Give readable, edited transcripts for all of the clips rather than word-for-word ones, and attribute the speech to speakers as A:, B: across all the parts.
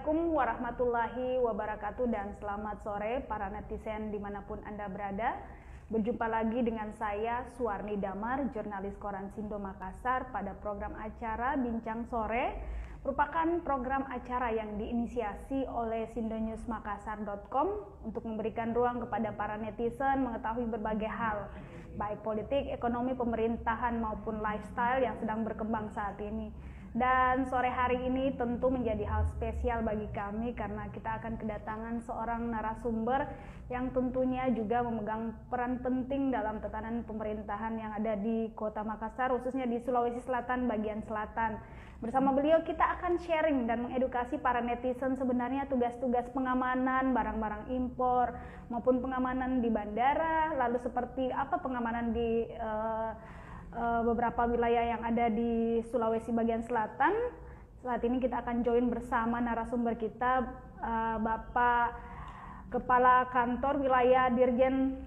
A: Assalamualaikum warahmatullahi wabarakatuh dan selamat sore para netizen dimanapun Anda berada. Berjumpa lagi dengan saya Suwarni Damar, jurnalis Koran Sindo Makassar pada program acara Bincang Sore, merupakan program acara yang diinisiasi oleh sindonewsmakassar.com untuk memberikan ruang kepada para netizen mengetahui berbagai hal, baik politik, ekonomi, pemerintahan maupun lifestyle yang sedang berkembang saat ini. Dan sore hari ini tentu menjadi hal spesial bagi kami karena kita akan kedatangan seorang narasumber yang tentunya juga memegang peran penting dalam tatanan pemerintahan yang ada di Kota Makassar, khususnya di Sulawesi Selatan bagian selatan. Bersama beliau kita akan sharing dan mengedukasi para netizen sebenarnya tugas-tugas pengamanan barang-barang impor maupun pengamanan di bandara, lalu seperti apa pengamanan di beberapa wilayah yang ada di Sulawesi bagian selatan. Saat ini kita akan join bersama narasumber kita, Bapak Kepala Kantor Wilayah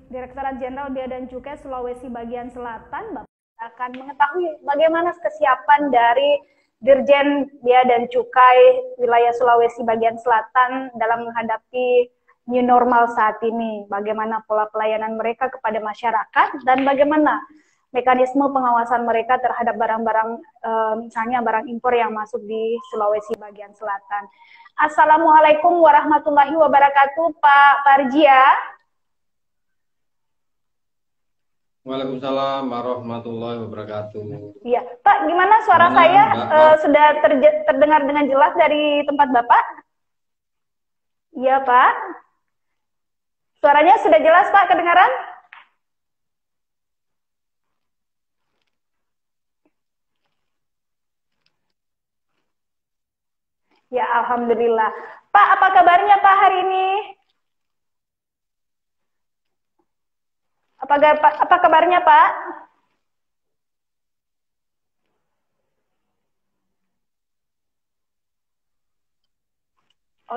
A: Direktorat Jenderal Bea dan Cukai Sulawesi bagian selatan. Bapak akan mengetahui bagaimana kesiapan dari Dirjen Bea dan Cukai wilayah Sulawesi bagian selatan dalam menghadapi new normal saat ini, bagaimana pola pelayanan mereka kepada masyarakat dan bagaimana mekanisme pengawasan mereka terhadap barang-barang, misalnya barang impor yang masuk di Sulawesi bagian selatan. Assalamualaikum warahmatullahi wabarakatuh, Pak Parjia.
B: Waalaikumsalam warahmatullahi wabarakatuh.
A: Iya, Pak, gimana suara saya sudah terdengar dengan jelas dari tempat Bapak? Iya, Pak. Suaranya sudah jelas, Pak, kedengaran? Ya, alhamdulillah. Pak, apa kabarnya Pak hari ini? Apa kabarnya Pak?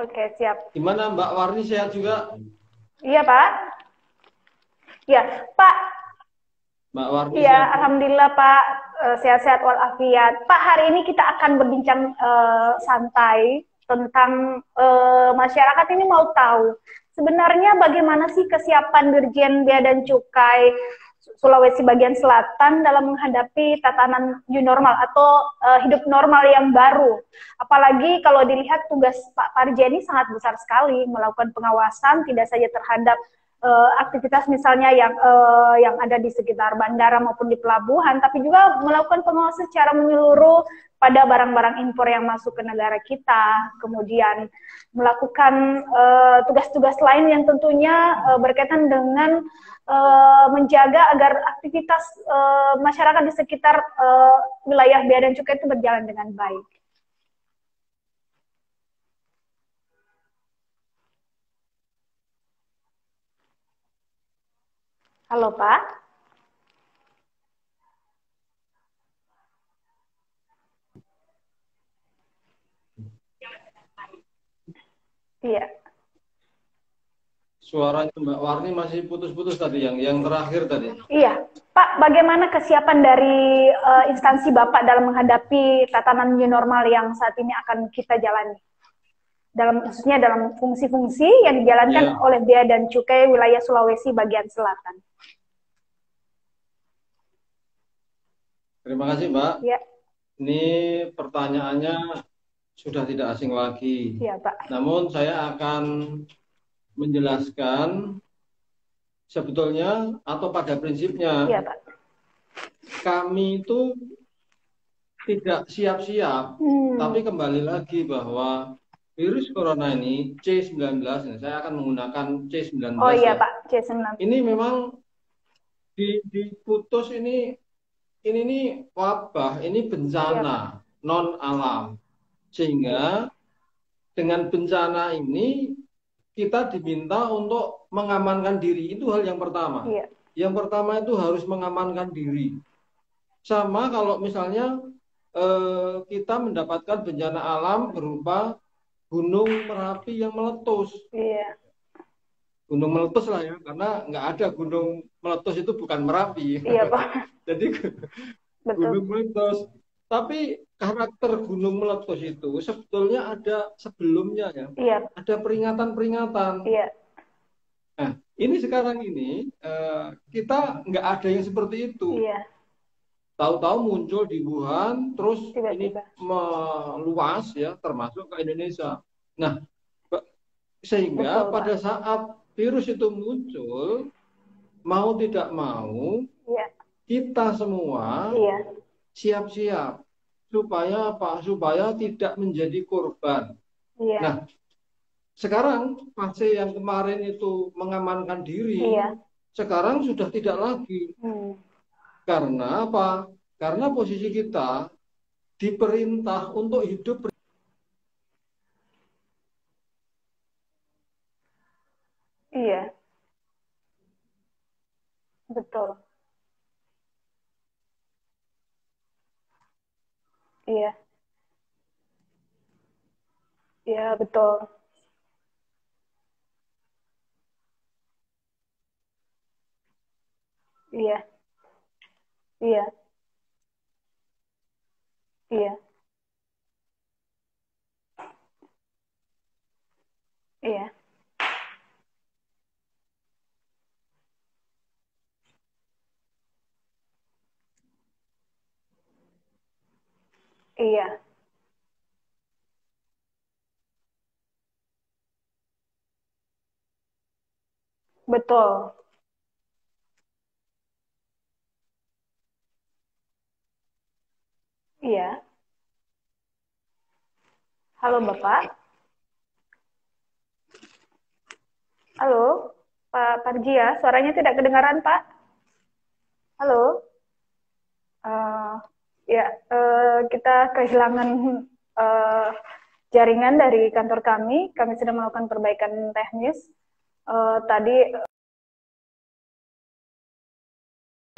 A: Oke, siap.
B: Gimana Mbak Warni, sehat juga?
A: Iya Pak. Ya, Pak.
B: Mbak Warni.
A: Iya, alhamdulillah Pak. Sehat-sehat walafiat. Pak, hari ini kita akan berbincang santai tentang masyarakat ini mau tahu sebenarnya bagaimana sih kesiapan Dirjen Bea dan Cukai Sulawesi bagian selatan dalam menghadapi tatanan new normal atau hidup normal yang baru. Apalagi kalau dilihat tugas Pak Parjia ini sangat besar sekali, melakukan pengawasan tidak saja terhadap aktivitas misalnya yang ada di sekitar bandara maupun di pelabuhan, tapi juga melakukan pengawasan secara menyeluruh pada barang-barang impor yang masuk ke negara kita, kemudian melakukan tugas-tugas lain yang tentunya berkaitan dengan menjaga agar aktivitas masyarakat di sekitar wilayah bea dan cukai itu berjalan dengan baik. Halo Pak. Iya.
B: Suaranya Mbak Warni masih putus-putus tadi, yang terakhir tadi.
A: Iya, Pak, bagaimana kesiapan dari instansi Bapak dalam menghadapi tatanan new normal yang saat ini akan kita jalani? Khususnya dalam fungsi-fungsi yang dijalankan oleh Bea dan Cukai wilayah Sulawesi bagian selatan.
B: Terima kasih Mbak.
A: Ya.
B: Ini pertanyaannya sudah tidak asing lagi.
A: Ya, Pak.
B: Namun saya akan menjelaskan sebetulnya atau pada prinsipnya.
A: Ya, Pak.
B: Kami itu tidak siap-siap, tapi kembali lagi bahwa virus corona ini C19, saya akan menggunakan C19.
A: Oh iya Pak, C19.
B: Ini memang diputus ini wabah, ini bencana non alam. Sehingga dengan bencana ini kita diminta untuk mengamankan diri, itu hal yang pertama.
A: Iya.
B: Yang pertama itu harus mengamankan diri. Sama kalau misalnya kita mendapatkan bencana alam berupa gunung Merapi yang meletus.
A: Iya.
B: Gunung meletus lah ya, karena nggak ada gunung meletus itu bukan Merapi.
A: Iya Pak.
B: Jadi gunung meletus. Tapi karakter gunung meletus itu sebetulnya ada sebelumnya ya.
A: Iya,
B: Ada peringatan-peringatan.
A: iya,
B: Nah, ini sekarang ini kita nggak ada yang seperti itu.
A: iya,
B: Tahu-tahu muncul di Wuhan, terus ini
A: tiba-tiba.
B: meluas ya, termasuk ke Indonesia. Nah, sehingga
A: Betul, Pak.
B: pada saat virus itu muncul, mau tidak mau,
A: Iya,
B: kita semua
A: iya,
B: siap-siap supaya apa? Supaya tidak menjadi korban.
A: iya,
B: Nah, sekarang fase yang kemarin itu mengamankan diri,
A: iya.
B: sekarang sudah tidak lagi.
A: Hmm.
B: Karena apa? Karena posisi kita diperintah untuk hidup.
A: Iya, betul. Iya, iya, betul. Iya, iya, iya, iya, iya, betul. Iya. Halo, Bapak. Halo, Pak Parjia. Suaranya tidak kedengaran, Pak. Halo. Eh, ya, kita kehilangan eh, jaringan dari kantor kami. Kami sedang melakukan perbaikan teknis. Tadi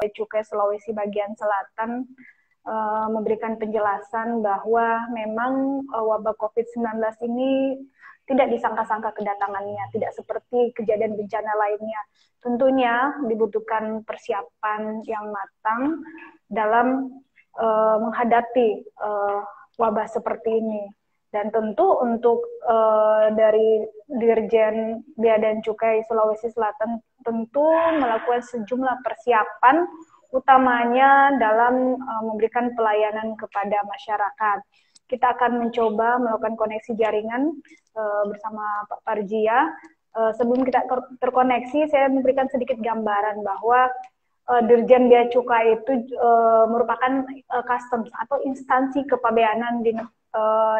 A: Cukai Sulawesi bagian selatan memberikan penjelasan bahwa memang wabah COVID-19 ini tidak disangka-sangka kedatangannya, tidak seperti kejadian bencana lainnya. Tentunya dibutuhkan persiapan yang matang dalam menghadapi wabah seperti ini. Dan tentu untuk dari Dirjen Bea dan Cukai Sulawesi Selatan tentu melakukan sejumlah persiapan utamanya dalam memberikan pelayanan kepada masyarakat. Kita akan mencoba melakukan koneksi jaringan bersama Pak Parjia. Sebelum kita terkoneksi, saya memberikan sedikit gambaran bahwa Dirjen Bea Cukai itu merupakan customs atau instansi kepabeanan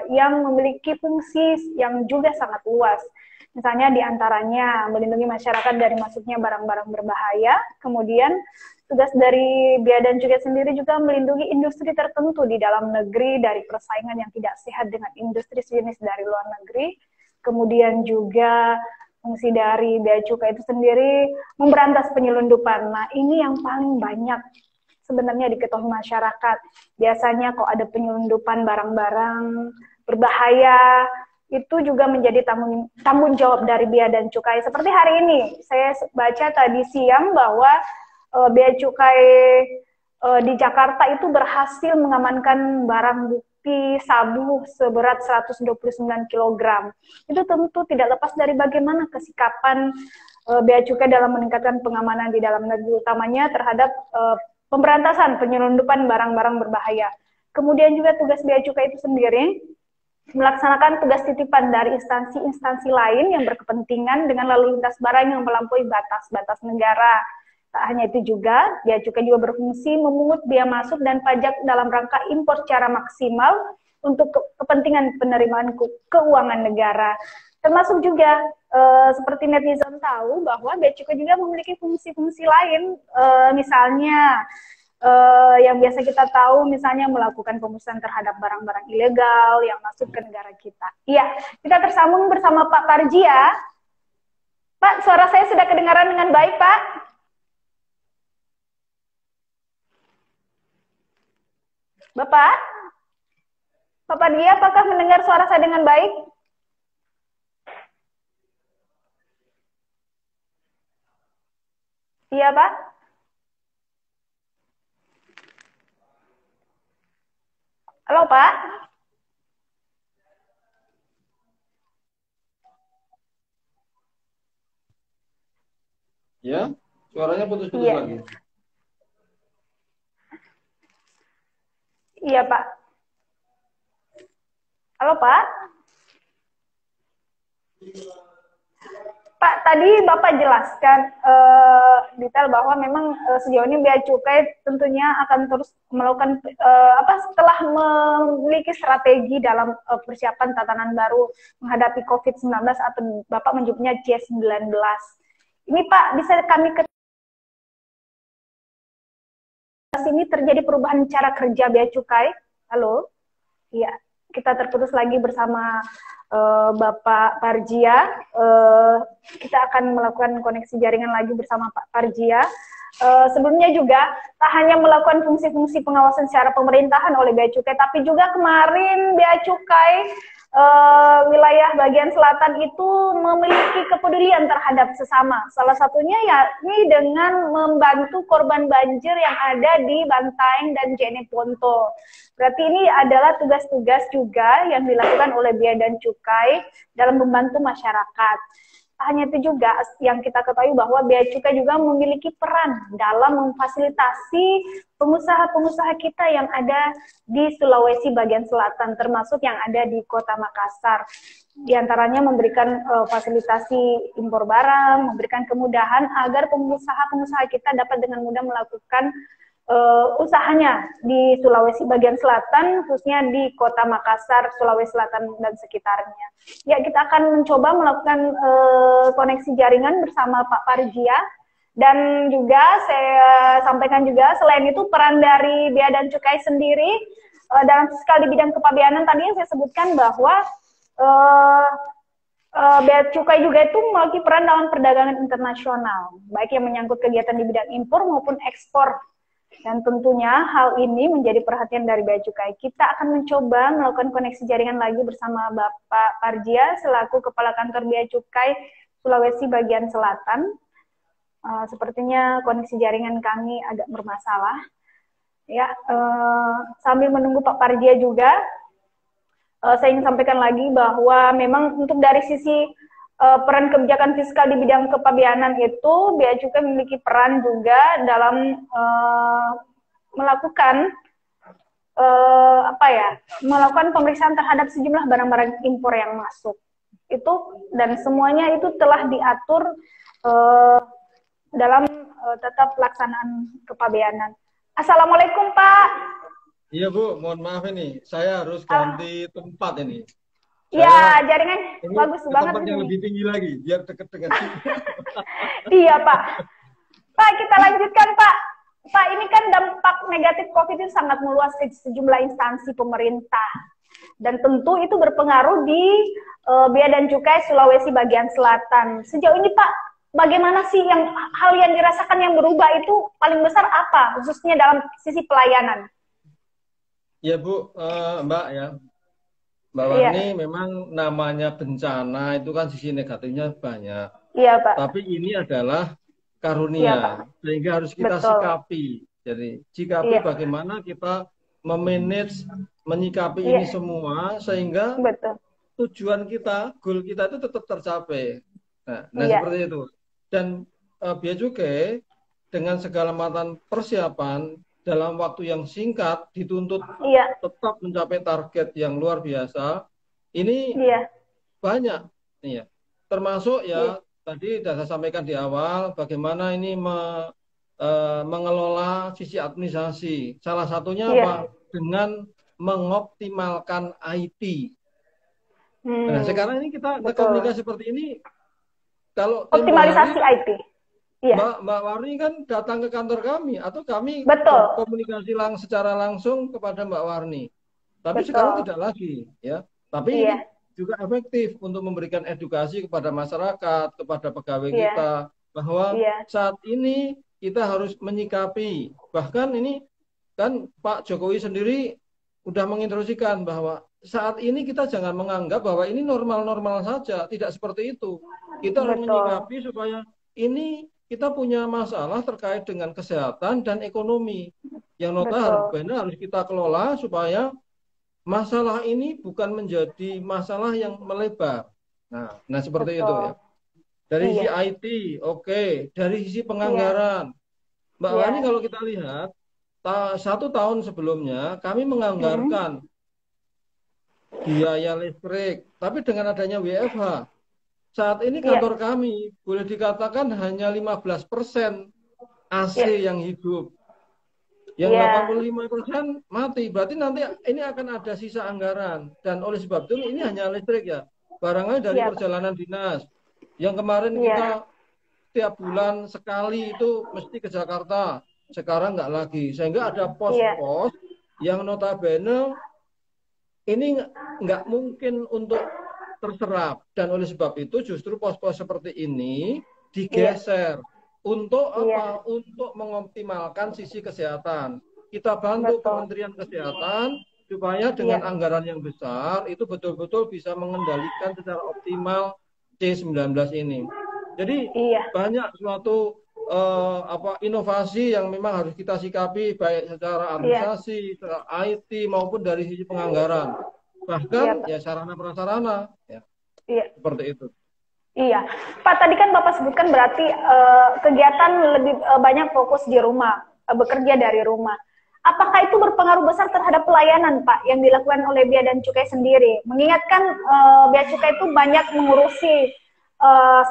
A: yang memiliki fungsi yang juga sangat luas. Misalnya diantaranya melindungi masyarakat dari masuknya barang-barang berbahaya, kemudian tugas dari Bea dan Cukai sendiri juga melindungi industri tertentu di dalam negeri dari persaingan yang tidak sehat dengan industri sejenis dari luar negeri, kemudian juga fungsi dari Bea Cukai itu sendiri memberantas penyelundupan. Nah, ini yang paling banyak sebenarnya diketahui masyarakat. Biasanya kok ada penyelundupan barang-barang berbahaya, itu juga menjadi tanggung jawab dari Bea dan Cukai. Seperti hari ini, saya baca tadi siang bahwa Bea Cukai di Jakarta itu berhasil mengamankan barang bukti sabu seberat 129 kg. Itu tentu tidak lepas dari bagaimana kesikapan Bea Cukai dalam meningkatkan pengamanan di dalam negeri, utamanya terhadap pemberantasan penyelundupan barang-barang berbahaya. Kemudian juga tugas Bea Cukai itu sendiri melaksanakan tugas titipan dari instansi-instansi lain yang berkepentingan dengan lalu lintas barang yang melampaui batas-batas negara. Tak hanya itu juga, Bea Cukai juga berfungsi memungut biaya masuk dan pajak dalam rangka impor secara maksimal untuk kepentingan penerimaan keuangan negara. Termasuk juga seperti netizen tahu bahwa Bea Cukai juga memiliki fungsi-fungsi lain, misalnya yang biasa kita tahu misalnya melakukan pemusnahan terhadap barang-barang ilegal yang masuk ke negara kita. Iya, kita tersambung bersama Pak Parjia. Pak, suara saya sudah kedengaran dengan baik, Pak? Bapak? Pak Parjia, apakah mendengar suara saya dengan baik? Iya, Pak? Halo Pak.
B: Ya, suaranya putus-putus
A: Iya,
B: lagi.
A: iya Pak. Halo Pak. Pak, tadi Bapak jelaskan detail bahwa memang sejauh ini Bea Cukai tentunya akan terus melakukan setelah memiliki strategi dalam persiapan tatanan baru menghadapi COVID-19 atau Bapak menyebutnya C19. Ini Pak, bisa kami ini terjadi perubahan cara kerja Bea Cukai? Halo? Iya, kita terputus lagi bersama Bapak Parjia. Kita akan melakukan koneksi jaringan lagi bersama Pak Parjia. Sebelumnya juga tak hanya melakukan fungsi-fungsi pengawasan secara pemerintahan oleh Bea Cukai, tapi juga kemarin Bea Cukai wilayah bagian selatan itu memiliki kepedulian terhadap sesama. Salah satunya yakni dengan membantu korban banjir yang ada di Bantaeng dan Jeneponto. Berarti ini adalah tugas-tugas juga yang dilakukan oleh Bea dan Cukai dalam membantu masyarakat. Hanya itu juga yang kita ketahui bahwa Bea Cukai juga memiliki peran dalam memfasilitasi pengusaha-pengusaha kita yang ada di Sulawesi bagian selatan, termasuk yang ada di Kota Makassar. Di antaranya memberikan fasilitasi impor barang, memberikan kemudahan agar pengusaha-pengusaha kita dapat dengan mudah melakukan usahanya di Sulawesi bagian selatan, khususnya di Kota Makassar, Sulawesi Selatan dan sekitarnya. Ya, kita akan mencoba melakukan koneksi jaringan bersama Pak Parjia, dan juga saya sampaikan juga selain itu peran dari Bea dan Cukai sendiri dalam fiskal di bidang kepabeanan tadi yang saya sebutkan bahwa Bea Cukai juga itu memiliki peran dalam perdagangan internasional, baik yang menyangkut kegiatan di bidang impor maupun ekspor. Dan tentunya hal ini menjadi perhatian dari Bea Cukai. Kita akan mencoba melakukan koneksi jaringan lagi bersama Bapak Parjia selaku Kepala Kantor Bea Cukai Sulawesi bagian selatan. Sepertinya koneksi jaringan kami agak bermasalah. Ya, sambil menunggu Pak Parjia juga, saya ingin sampaikan lagi bahwa memang untuk dari sisi peran kebijakan fiskal di bidang kepabeanan itu Bea Cukai memiliki peran juga dalam melakukan melakukan pemeriksaan terhadap sejumlah barang-barang impor yang masuk itu, dan semuanya itu telah diatur dalam tetap pelaksanaan kepabeanan. Assalamualaikum Pak.
B: Iya Bu, mohon maaf ini, saya harus ganti tempat ini.
A: Iya, jaringan
B: ini
A: bagus banget
B: tempat yang
A: ini.
B: lebih tinggi lagi, biar deket dengan sini.
A: Iya Pak. Pak, kita lanjutkan Pak. Pak, ini kan dampak negatif COVID itu sangat meluas ke sejumlah instansi pemerintah. Dan tentu itu berpengaruh di Bea dan Cukai Sulawesi bagian selatan. Sejauh ini Pak, bagaimana sih hal yang dirasakan yang berubah itu paling besar apa, khususnya dalam sisi pelayanan?
B: Ya Bu, Mbak ya. Mbak Warni, memang namanya bencana itu kan sisi negatifnya banyak.
A: Iya, Pak.
B: Tapi ini adalah karunia, sehingga harus kita sikapi. Jadi, sikapi bagaimana kita memanage, menyikapi ini semua, sehingga tujuan kita, goal kita itu tetap tercapai. Nah seperti itu. Dan Bea Cukai dengan segala macam persiapan, dalam waktu yang singkat dituntut tetap mencapai target yang luar biasa. Ini banyak, ya. Termasuk tadi sudah saya sampaikan di awal bagaimana ini mengelola sisi administrasi. Salah satunya apa? Dengan mengoptimalkan IT. Nah sekarang ini kita komunikasi seperti ini. Kalau
A: optimalisasi IT.
B: Mbak Warni kan datang ke kantor kami atau kami komunikasi secara langsung kepada Mbak Warni. Tapi sekarang tidak lagi, ya. Tapi ini juga efektif untuk memberikan edukasi kepada masyarakat, kepada pegawai kita bahwa saat ini kita harus menyikapi. Bahkan ini kan Pak Jokowi sendiri sudah menginstruksikan bahwa saat ini kita jangan menganggap bahwa ini normal-normal saja, tidak seperti itu. Kita harus menyikapi supaya ini kita punya masalah terkait dengan kesehatan dan ekonomi yang harus kita kelola supaya masalah ini bukan menjadi masalah yang melebar. Nah seperti itu ya. Dari sisi IT, oke. Dari sisi penganggaran, Mbak Wani kalau kita lihat, 1 tahun sebelumnya kami menganggarkan biaya listrik, tapi dengan adanya WFH, saat ini kantor kami boleh dikatakan hanya 15% AC yang hidup. Yang 85% mati. Berarti nanti ini akan ada sisa anggaran. Dan oleh sebab itu ini hanya listrik ya. Barangkali dari perjalanan dinas. Yang kemarin kita tiap bulan sekali itu mesti ke Jakarta. Sekarang nggak lagi. Sehingga ada pos-pos yang notabene ini nggak mungkin untuk terserap. Dan oleh sebab itu justru pos-pos seperti ini digeser. Untuk apa? Untuk mengoptimalkan sisi kesehatan. Kita bantu Kementerian Kesehatan supaya dengan anggaran yang besar itu betul-betul bisa mengendalikan secara optimal C19 ini. Jadi banyak suatu inovasi yang memang harus kita sikapi baik secara administrasi, secara IT maupun dari sisi penganggaran. Bahkan ya sarana prasarana ya. Seperti itu.
A: Iya, Pak, tadi kan Bapak sebutkan berarti kegiatan lebih banyak fokus di rumah, bekerja dari rumah. Apakah itu berpengaruh besar terhadap pelayanan, Pak, yang dilakukan oleh Bea dan Cukai sendiri? Mengingatkan Bea Cukai itu banyak mengurusi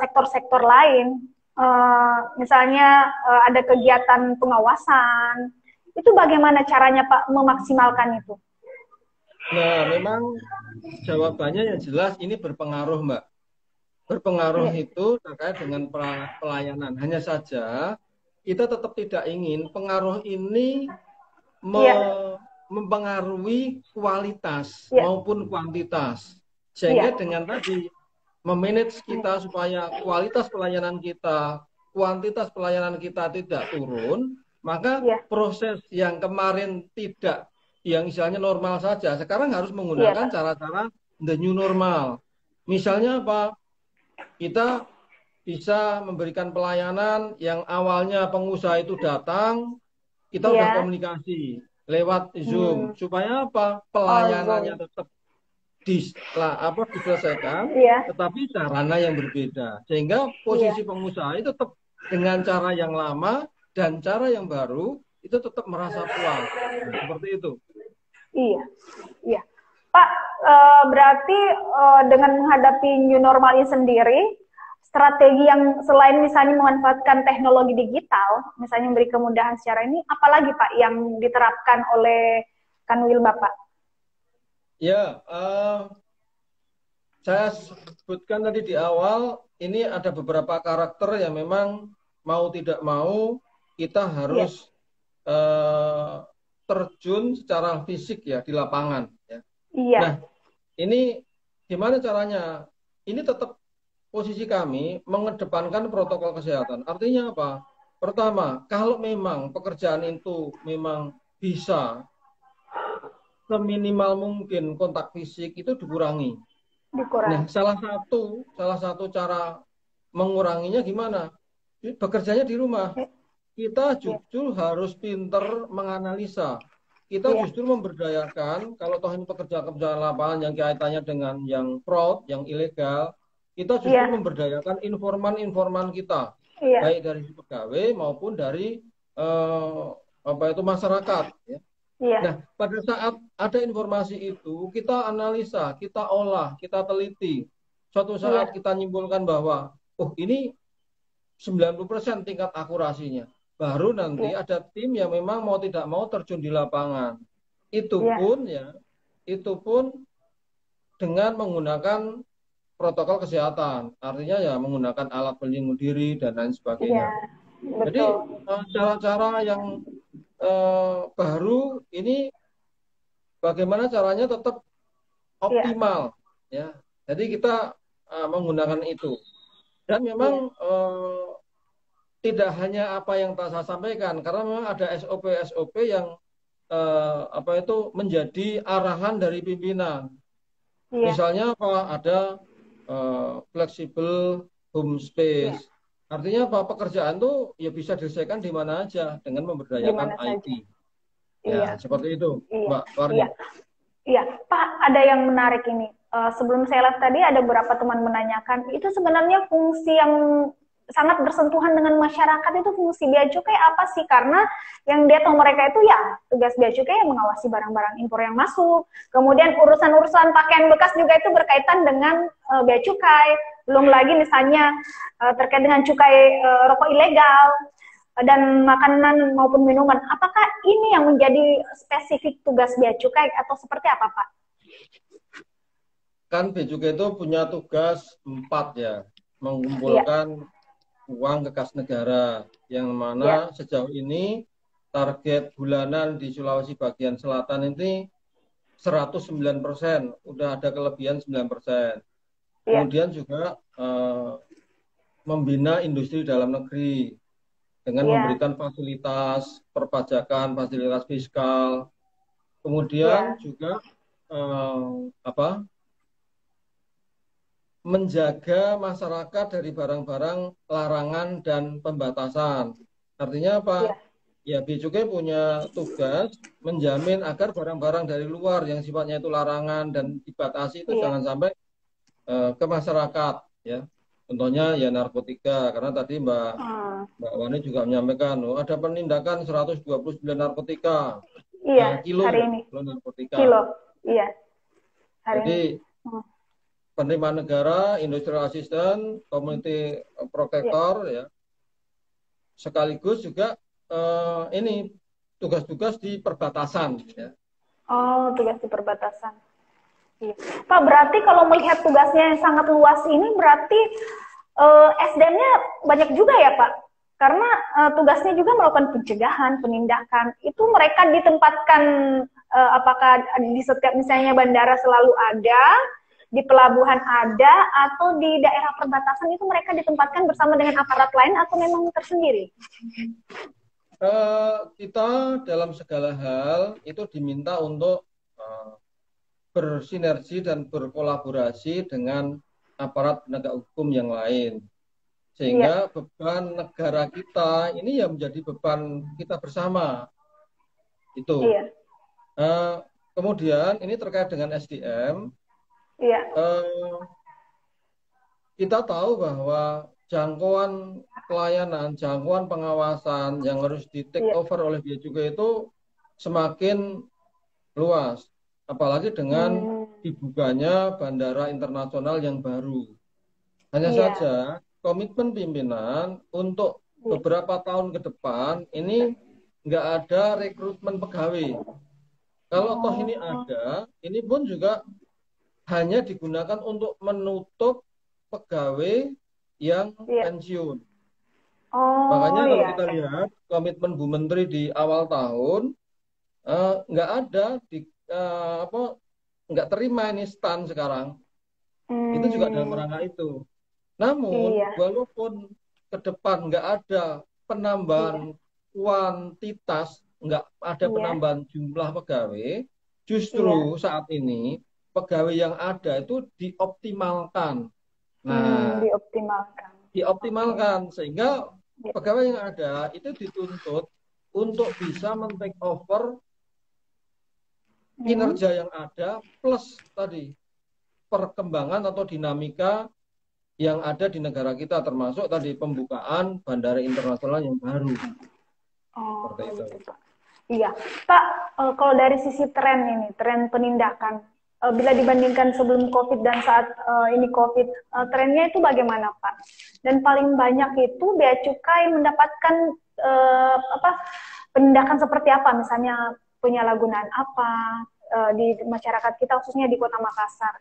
A: sektor-sektor lain, misalnya ada kegiatan pengawasan. Itu bagaimana caranya, Pak, memaksimalkan itu?
B: Nah, memang jawabannya yang jelas ini berpengaruh, Mbak. Berpengaruh itu terkait dengan pelayanan. Hanya saja kita tetap tidak ingin pengaruh ini mempengaruhi kualitas maupun kuantitas. Sehingga dengan tadi memanage kita supaya kualitas pelayanan kita, kuantitas pelayanan kita tidak turun, maka proses yang kemarin tidak, yang istilahnya normal saja, sekarang harus menggunakan cara-cara the new normal. Misalnya apa? Kita bisa memberikan pelayanan yang awalnya pengusaha itu datang, kita udah komunikasi lewat Zoom, supaya apa? Pelayanannya tetap diselesaikan, tetapi caranya yang berbeda. Sehingga posisi pengusaha itu tetap dengan cara yang lama dan cara yang baru itu tetap merasa puas. Seperti itu.
A: Iya. Pak, berarti dengan menghadapi new normal ini sendiri, strategi yang selain misalnya memanfaatkan teknologi digital, misalnya memberi kemudahan secara ini, apalagi Pak yang diterapkan oleh Kanwil Bapak?
B: Ya, saya sebutkan tadi di awal, ini ada beberapa karakter yang memang mau tidak mau kita harus terjun secara fisik ya di lapangan. Ya. Nah, ini gimana caranya? Ini tetap posisi kami mengedepankan protokol kesehatan. Artinya apa? Pertama, kalau memang pekerjaan itu memang bisa seminimal mungkin kontak fisik itu dikurangi. Nah, salah satu cara menguranginya gimana? Bekerjanya di rumah. Kita justru harus pinter menganalisa. Kita justru memberdayakan, kalau toh ini pekerjaan lapangan yang kaitannya dengan yang fraud, yang ilegal, kita justru memberdayakan informan-informan kita, baik dari pegawai maupun dari masyarakat. Ya. Nah, pada saat ada informasi itu, kita analisa, kita olah, kita teliti. Suatu saat kita nyimpulkan bahwa, ini 90% tingkat akurasinya. Baru nanti ada tim yang memang mau tidak mau terjun di lapangan. Itu pun dengan menggunakan protokol kesehatan. Artinya ya menggunakan alat pelindung diri dan lain sebagainya. Jadi cara-cara yang baru ini bagaimana caranya tetap optimal. Ya. Jadi kita menggunakan itu. Dan memang tidak hanya apa yang saya sampaikan, karena memang ada SOP-SOP yang menjadi arahan dari pimpinan. Misalnya ada flexible home space. Artinya apa? Pekerjaan tuh ya bisa diselesaikan di mana aja dengan memberdayakan IT. Ya, seperti itu, Mbak Warni.
A: Iya, Pak, ada yang menarik ini. Sebelum saya live tadi ada beberapa teman menanyakan, itu sebenarnya fungsi yang sangat bersentuhan dengan masyarakat itu fungsi bea cukai apa sih? Karena yang dia tahu mereka itu ya tugas bea cukai yang mengawasi barang-barang impor yang masuk. Kemudian urusan-urusan pakaian bekas juga itu berkaitan dengan bea cukai. Belum lagi misalnya terkait dengan cukai rokok ilegal dan makanan maupun minuman. Apakah ini yang menjadi spesifik tugas bea cukai atau seperti apa, Pak?
B: Kan bea cukai itu punya tugas 4 ya, mengumpulkan uang ke kas negara, yang mana sejauh ini target bulanan di Sulawesi bagian selatan ini 109%, udah ada kelebihan 9%. Kemudian juga membina industri dalam negeri dengan memberikan fasilitas perpajakan, fasilitas fiskal, kemudian juga menjaga masyarakat dari barang-barang larangan dan pembatasan. Artinya apa? Ya, bea cukai punya tugas menjamin agar barang-barang dari luar yang sifatnya itu larangan dan dibatasi itu jangan sampai ke masyarakat, ya. Contohnya ya narkotika, karena tadi Mbak Wani juga menyampaikan, ada penindakan 129 narkotika. Kilo
A: hari ini.
B: Kilo narkotika.
A: Kilo, iya.
B: Jadi penerimaan negara, industrial assistant, community protector, ya. Sekaligus juga ini tugas-tugas di perbatasan, ya.
A: Oh, tugas di perbatasan. Iya. Pak, berarti kalau melihat tugasnya yang sangat luas ini, berarti SDM-nya banyak juga ya, Pak? Karena tugasnya juga melakukan pencegahan, penindakan. Itu mereka ditempatkan, apakah di setiap misalnya bandara selalu ada, di pelabuhan ada, atau di daerah perbatasan itu mereka ditempatkan bersama dengan aparat lain atau memang tersendiri?
B: Kita dalam segala hal itu diminta untuk bersinergi dan berkolaborasi dengan aparat penegak hukum yang lain. Sehingga beban negara kita ini ya menjadi beban kita bersama. Itu. Kemudian ini terkait dengan SDM. Kita tahu bahwa jangkauan pelayanan, jangkauan pengawasan yang harus di take over oleh bea cukai itu semakin luas, apalagi dengan dibukanya bandara internasional yang baru. Hanya saja komitmen pimpinan untuk beberapa tahun ke depan ini nggak ada rekrutmen pegawai. Kalau toh ini ada, ini pun juga hanya digunakan untuk menutup pegawai yang pensiun. Makanya kalau kita lihat komitmen Bu Menteri di awal tahun nggak ada nggak terima ini STAN sekarang. Itu juga dalam rangka itu. Namun walaupun ke depan nggak ada penambahan kuantitas, nggak ada penambahan jumlah pegawai, justru saat ini pegawai yang ada itu dioptimalkan. Nah, dioptimalkan sehingga pegawai yang ada itu dituntut untuk bisa men-take over kinerja yang ada plus tadi perkembangan atau dinamika yang ada di negara kita, termasuk tadi pembukaan bandara internasional yang baru. Seperti itu.
A: Iya, Pak, kalau dari sisi tren ini, tren penindakan, bila dibandingkan sebelum COVID dan saat ini COVID, trennya itu bagaimana, Pak? Dan paling banyak itu bea cukai mendapatkan penindakan seperti apa? Misalnya penyalahgunaan apa di masyarakat kita, khususnya di Kota Makassar?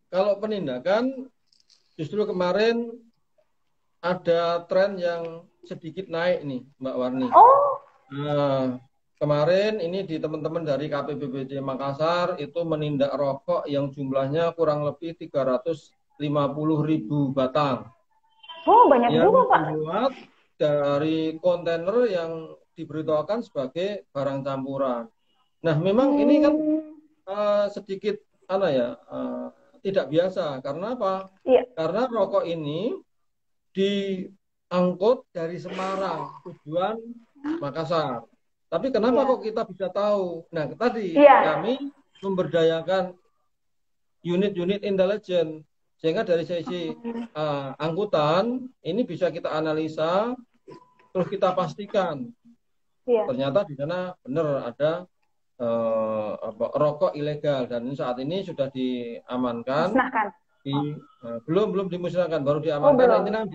B: Kalau penindakan, justru kemarin ada tren yang sedikit naik nih, Mbak Warni. Kemarin ini di teman-teman dari KPBBD Makassar itu menindak rokok yang jumlahnya kurang lebih 350.000 batang.
A: Oh, banyak juga, Pak.
B: Yang dibuat dari kontainer yang diberitahukan sebagai barang campuran. Nah, memang ini kan sedikit tidak biasa. Karena apa? Karena rokok ini diangkut dari Semarang tujuan Makassar. Tapi kenapa kok kita bisa tahu? Nah, tadi kami memberdayakan unit-unit intelijen, sehingga dari sisi angkutan ini bisa kita analisa, terus kita pastikan ternyata di sana benar ada rokok ilegal, dan saat ini sudah diamankan. Belum dimusnahkan, baru diamankan. Ini nanti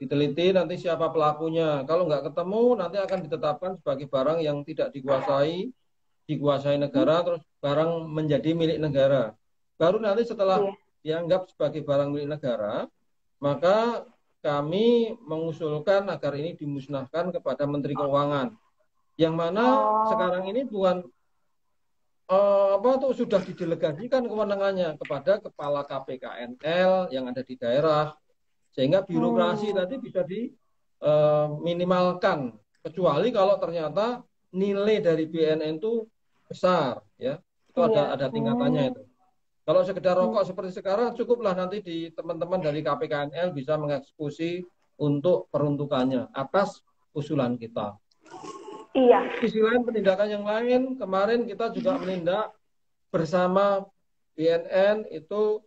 B: diteliti nanti siapa pelakunya. Kalau nggak ketemu, nanti akan ditetapkan sebagai barang yang tidak dikuasai negara, terus barang menjadi milik negara. Baru nanti setelah dianggap sebagai barang milik negara, maka kami mengusulkan agar ini dimusnahkan kepada Menteri Keuangan, yang mana sekarang ini bukan sudah didelegasikan kewenangannya kepada kepala KPKNL yang ada di daerah, sehingga birokrasi tadi bisa diminimalkan, kecuali kalau ternyata nilai dari BNN itu besar, ya itu ada tingkatannya itu. Kalau sekedar rokok seperti sekarang, cukuplah nanti di teman-teman dari KPKNL bisa mengeksekusi untuk peruntukannya atas usulan kita. Di sisi lain, penindakan yang lain, kemarin kita juga menindak bersama BNN itu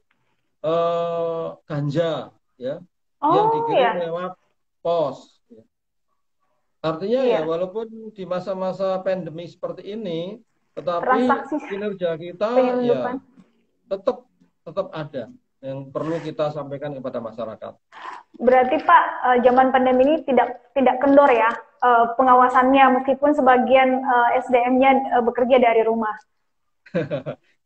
B: ganja, ya, yang dikirim lewat pos. Ya. Artinya ya walaupun di masa-masa pandemi seperti ini, tetapi kinerja kita ya tetap ada yang perlu kita sampaikan kepada masyarakat.
A: Berarti Pak, zaman pandemi ini tidak kendor ya pengawasannya, meskipun sebagian SDM-nya bekerja dari rumah.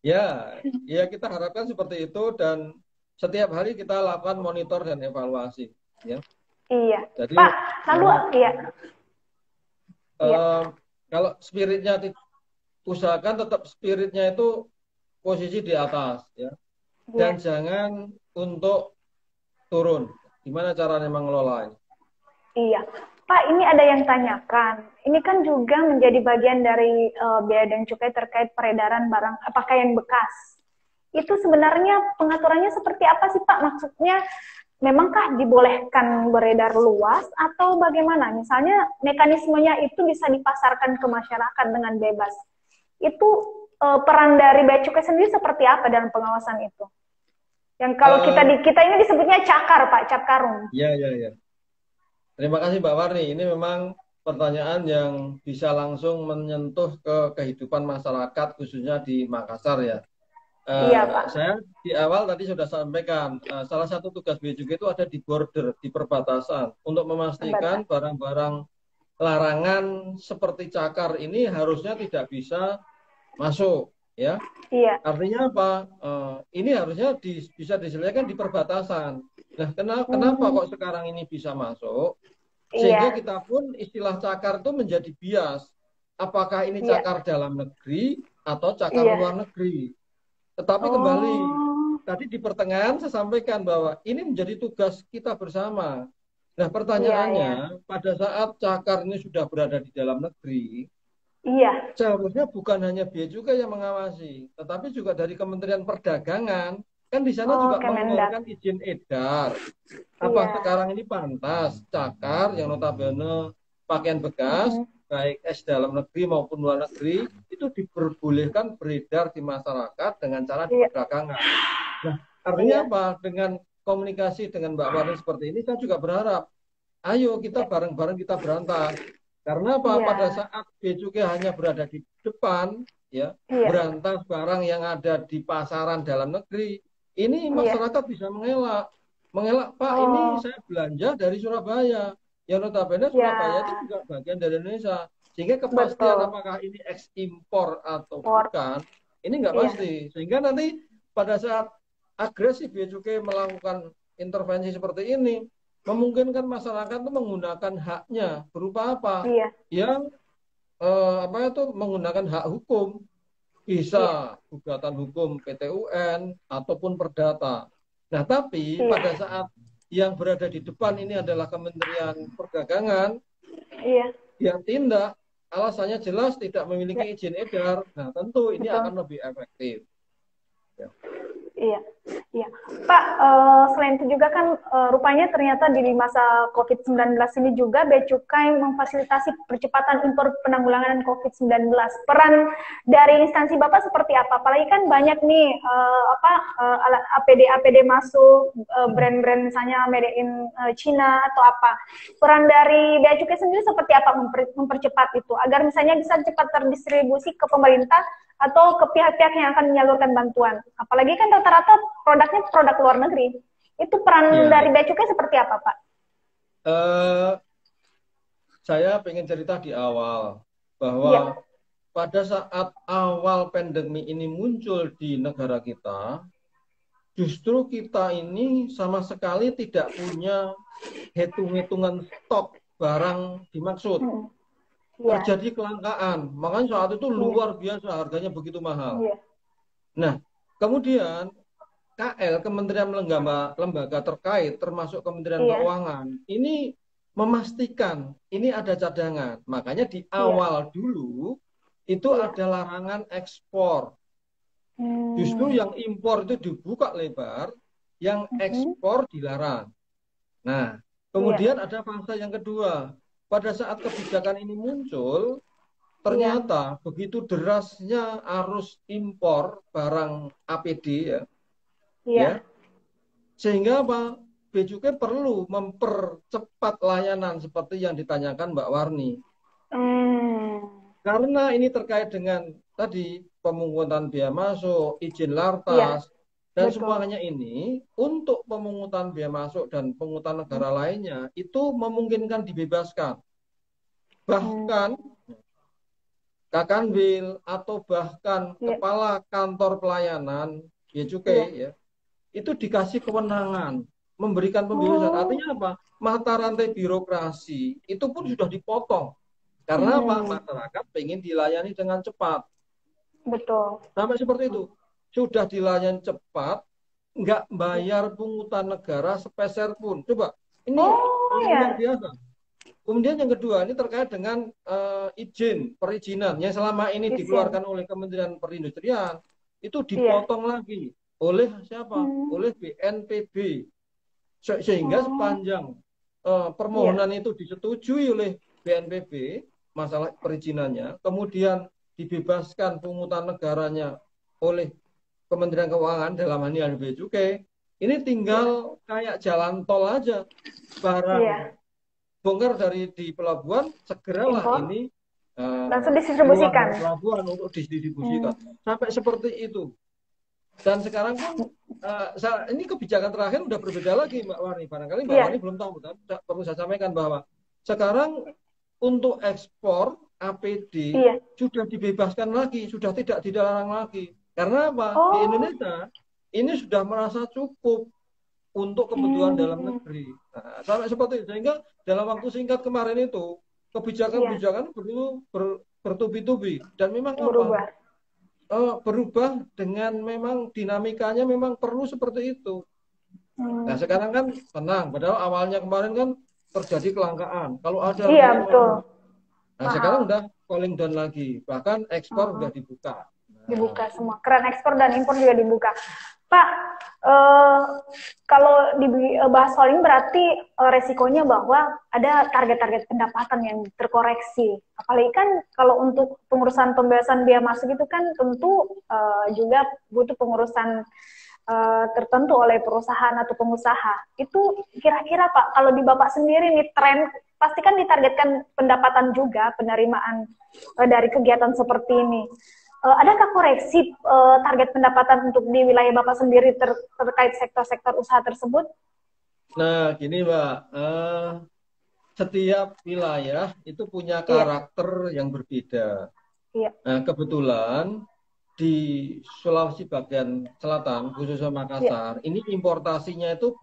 B: ya kita harapkan seperti itu, dan setiap hari kita lakukan monitor dan evaluasi. Ya.
A: Iya.
B: Jadi,
A: Pak, lalu
B: kalau spiritnya usahakan tetap spiritnya itu posisi di atas, ya. Dan jangan untuk turun. Gimana caranya mengelola ini?
A: Iya. Pak, ini ada yang tanyakan. Ini kan juga menjadi bagian dari Bea dan Cukai terkait peredaran barang pakaian bekas. Itu sebenarnya pengaturannya seperti apa sih Pak? Maksudnya memangkah dibolehkan beredar luas atau bagaimana? Misalnya mekanismenya itu bisa dipasarkan ke masyarakat dengan bebas. Itu peran dari Bea Cukai sendiri seperti apa dalam pengawasan itu? Yang kalau kita ini disebutnya cakar, Pak, cap karung.
B: Iya. Terima kasih Mbak Warni. Ini memang pertanyaan yang bisa langsung menyentuh ke kehidupan masyarakat, khususnya di Makassar, ya.
A: Iya, Pak.
B: Saya di awal tadi sudah sampaikan, salah satu tugas Bea Cukai itu ada di border, di perbatasan, untuk memastikan barang-barang larangan seperti cakar ini harusnya tidak bisa masuk, ya.
A: Iya.
B: Artinya apa? Ini harusnya bisa diselesaikan di perbatasan. Nah, kenapa kok sekarang ini bisa masuk? Sehingga kita pun istilah cakar itu menjadi bias. Apakah ini cakar dalam negeri atau cakar luar negeri? Tetapi kembali, tadi di pertengahan saya sampaikan bahwa ini menjadi tugas kita bersama. Nah, pertanyaannya, pada saat cakar ini sudah berada di dalam negeri, seharusnya bukan hanya Bea Cukai yang mengawasi, tetapi juga dari Kementerian Perdagangan, kan di sana juga mengeluarkan izin edar. Apa sekarang ini pantas cakar yang notabene pakaian bekas, baik dalam negeri maupun luar negeri, itu diperbolehkan beredar di masyarakat dengan cara diperdagangkan. Nah, artinya apa? Dengan komunikasi dengan Mbak Warni seperti ini, saya juga berharap, ayo kita bareng-bareng kita berantas. Karena apa? Pada saat Bea Cukai hanya berada di depan, ya, berantas barang yang ada di pasaran dalam negeri, ini masyarakat bisa mengelak, Pak, ini saya belanja dari Surabaya. Yang notabene Surabaya itu juga bagian dari Indonesia. Sehingga kepastian apakah ini ekspor atau bukan, ini nggak pasti. Sehingga nanti pada saat agresif Bea Cukai melakukan intervensi seperti ini, memungkinkan masyarakat itu menggunakan haknya berupa apa? Yang menggunakan hak hukum, bisa gugatan hukum PT UN ataupun perdata. Nah, tapi pada saat yang berada di depan ini adalah Kementerian Perdagangan, yang tindak alasannya jelas tidak memiliki izin edar. Nah, tentu ini akan lebih efektif.
A: Iya. Pak, selain itu juga kan rupanya ternyata di masa COVID-19 ini juga Bea Cukai memfasilitasi percepatan impor penanggulangan COVID-19. Peran dari instansi Bapak seperti apa? Apalagi kan banyak nih APD masuk, brand-brand misalnya made in China atau apa. Peran dari Bea Cukai sendiri seperti apa mempercepat itu agar misalnya bisa cepat terdistribusi ke pemerintah atau ke pihak-pihak yang akan menyalurkan bantuan. Apalagi kan rata-rata produknya produk luar negeri. Itu peran dari Bea Cukai seperti apa, Pak?
B: Saya pengen cerita di awal bahwa pada saat awal pandemi ini muncul di negara kita, justru kita ini sama sekali tidak punya hitung-hitungan stok barang dimaksud. Terjadi kelangkaan, makanya saat itu luar biasa harganya begitu mahal. Nah, kemudian KL, Kementerian Lembaga terkait, termasuk Kementerian Keuangan, ini memastikan ini ada cadangan. Makanya di awal dulu itu ada larangan ekspor. Justru yang impor itu dibuka lebar, yang ekspor dilarang. Nah, kemudian ada fase yang kedua. Pada saat kebijakan ini muncul, ternyata begitu derasnya arus impor barang APD ya, sehingga apa? Bea Cukai perlu mempercepat layanan seperti yang ditanyakan Mbak Warni. Karena ini terkait dengan tadi pemungutan biaya masuk, izin lartas, dan semuanya ini untuk pemungutan biaya masuk dan pemungutan negara lainnya itu memungkinkan dibebaskan. Bahkan Kakanwil atau bahkan kepala kantor pelayanan Bea Cukai itu dikasih kewenangan memberikan pembebasan. Artinya apa? Mata rantai birokrasi itu pun sudah dipotong. Karena apa? Masyarakat pengen dilayani dengan cepat.
A: Betul.
B: Sampai seperti itu. Sudah dilayani cepat, nggak bayar pungutan negara sepeser pun. Coba, ini luar biasa. Kemudian yang kedua, ini terkait dengan perizinan yang selama ini dikeluarkan oleh Kementerian Perindustrian, itu dipotong lagi oleh siapa? Oleh BNPB. Sehingga sepanjang permohonan itu disetujui oleh BNPB, masalah perizinannya, kemudian dibebaskan pungutan negaranya oleh Kementerian Keuangan dalam hal ini Bea Cukai, ini tinggal kayak jalan tol aja. Barang bongkar dari di pelabuhan, segeralah ini
A: langsung didistribusikan.
B: Pelabuhan untuk didistribusikan. Sampai seperti itu. Dan sekarang pun ini kebijakan terakhir udah berbeda lagi Mbak Warni. Barangkali Mbak Warni belum tahu, perlu saya sampaikan bahwa sekarang untuk ekspor APD sudah dibebaskan lagi, sudah tidak dilarang lagi. Karena apa? Di Indonesia ini sudah merasa cukup untuk kebutuhan dalam negeri. Nah, sampai seperti itu. Sehingga dalam waktu singkat kemarin itu kebijakan-kebijakan perlu bertubi-tubi dan memang berubah dengan memang dinamikanya memang perlu seperti itu. Nah sekarang kan tenang, padahal awalnya kemarin kan terjadi kelangkaan. Kalau ada
A: betul.
B: Nah sekarang udah falling down lagi, bahkan ekspor udah dibuka.
A: Dibuka semua, keran ekspor dan impor juga dibuka. Pak, kalau dibahas soal ini berarti resikonya bahwa ada target-target pendapatan yang terkoreksi. Apalagi kan kalau untuk pengurusan pembebasan biaya masuk itu kan tentu juga butuh pengurusan tertentu oleh perusahaan atau pengusaha. Itu kira-kira Pak, kalau di Bapak sendiri nih tren, pasti kan ditargetkan pendapatan juga, penerimaan dari kegiatan seperti ini. Adakah koreksi target pendapatan untuk di wilayah Bapak sendiri terkait sektor-sektor usaha tersebut?
B: Nah, gini Mbak, setiap wilayah itu punya karakter yang berbeda. Nah, kebetulan di Sulawesi bagian selatan, khususnya Makassar, ini importasinya itu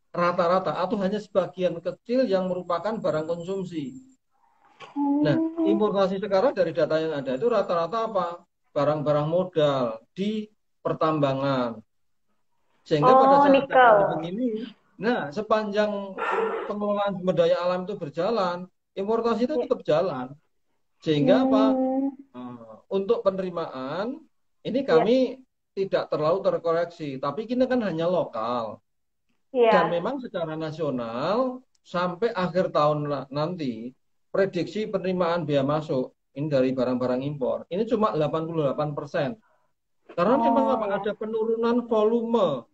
B: rata-rata atau hanya sebagian kecil yang merupakan barang konsumsi. Nah, importasi sekarang dari data yang ada itu rata-rata apa? Barang-barang modal di pertambangan. Sehingga pada saat pandemi ini, nah sepanjang pengelolaan sumber daya alam itu berjalan, importasi itu tetap jalan. Sehingga apa? Untuk penerimaan, ini kami tidak terlalu terkoreksi. Tapi ini kan hanya lokal. Dan memang secara nasional sampai akhir tahun nanti prediksi penerimaan bea masuk ini dari barang-barang impor ini cuma 88%. Karena memang ada penurunan volume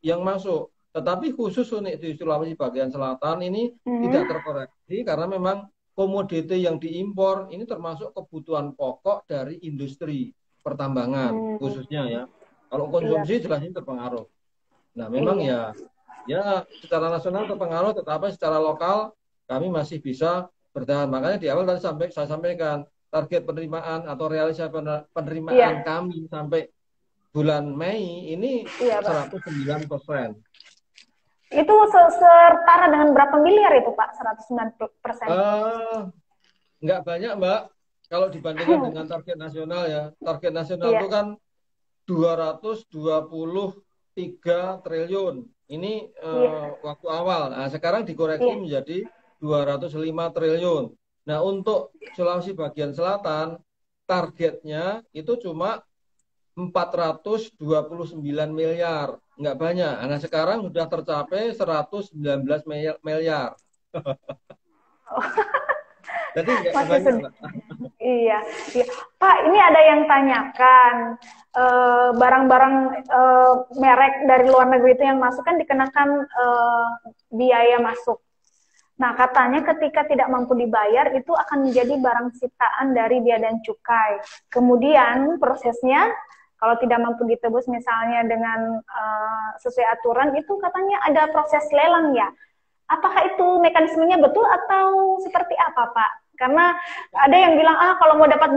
B: yang masuk. Tetapi khusus di Sulawesi bagian selatan ini tidak terkoreksi karena memang komoditi yang diimpor ini termasuk kebutuhan pokok dari industri pertambangan khususnya ya. Kalau konsumsi jelas ini terpengaruh. Nah memang ya secara nasional terpengaruh, tetapi secara lokal kami masih bisa bertahan. Makanya di awal tadi saya sampaikan target penerimaan atau realisasi penerimaan kami sampai bulan Mei ini 109%.
A: Itu setara dengan berapa miliar itu Pak, 109%?
B: Nggak banyak Mbak, kalau dibandingkan dengan target nasional ya. Target nasional itu kan 223 triliun. Ini waktu awal. Nah, sekarang dikoreksi menjadi 205 triliun. Nah, untuk Sulawesi bagian selatan, targetnya itu cuma 429 miliar. Nggak banyak. Nah, sekarang sudah tercapai 119 miliar. Jadi nggak banyak.
A: Iya. Pak, ini ada yang tanyakan, barang-barang merek dari luar negeri itu yang masuk kan dikenakan biaya masuk. Nah, katanya ketika tidak mampu dibayar itu akan menjadi barang sitaan dari bea dan cukai. Kemudian prosesnya kalau tidak mampu ditebus misalnya dengan sesuai aturan itu katanya ada proses lelang ya. Apakah itu mekanismenya betul atau seperti apa Pak? Karena ada yang bilang kalau mau dapat